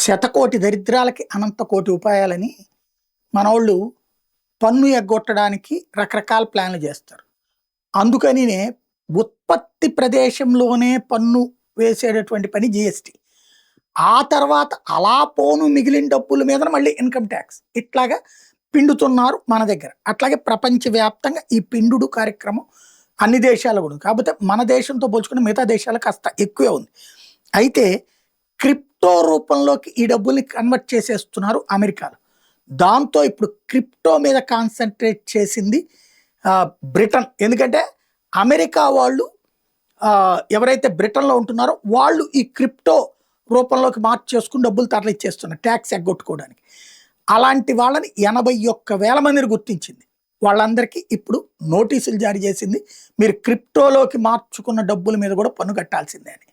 శతకోటి దరిద్రాలకి అనంత కోటి ఉపాయాలని మనోళ్ళు పన్ను ఎగ్గొట్టడానికి రకరకాల ప్లాన్లు చేస్తారు. అందుకనినే ఉత్పత్తి ప్రదేశంలోనే పన్ను వేసేటటువంటి పని జీఎస్టీ. ఆ తర్వాత అలా పోను మిగిలిన డబ్బుల మీద మళ్ళీ ఇన్కమ్ ట్యాక్స్. ఇట్లాగా పిండుతున్నారు మన దగ్గర. అట్లాగే ప్రపంచవ్యాప్తంగా ఈ పిండుడు కార్యక్రమం అన్ని దేశాల్లో కూడా ఉంది. కాకపోతే మన దేశంతో పోల్చుకుంటే మిగతా దేశాలకు కాస్త ఎక్కువే ఉంది. అయితే క్రిప్టో రూపంలోకి ఈ డబ్బుల్ని కన్వర్ట్ చేసేస్తున్నారు అమెరికాలో. దాంతో ఇప్పుడు క్రిప్టో మీద కాన్సన్ట్రేట్ చేసింది బ్రిటన్. ఎందుకంటే అమెరికా వాళ్ళు ఎవరైతే బ్రిటన్లో ఉంటున్నారో వాళ్ళు ఈ క్రిప్టో రూపంలోకి మార్చేసుకుని డబ్బులు తరలిచ్చేస్తున్నారు ట్యాక్స్ ఎగ్గొట్టుకోవడానికి. అలాంటి వాళ్ళని 81,000 మందిని గుర్తించింది. వాళ్ళందరికీ ఇప్పుడు నోటీసులు జారీ చేసింది. మీరు క్రిప్టోలోకి మార్చుకున్న డబ్బుల మీద కూడా పన్ను కట్టాల్సిందే అని.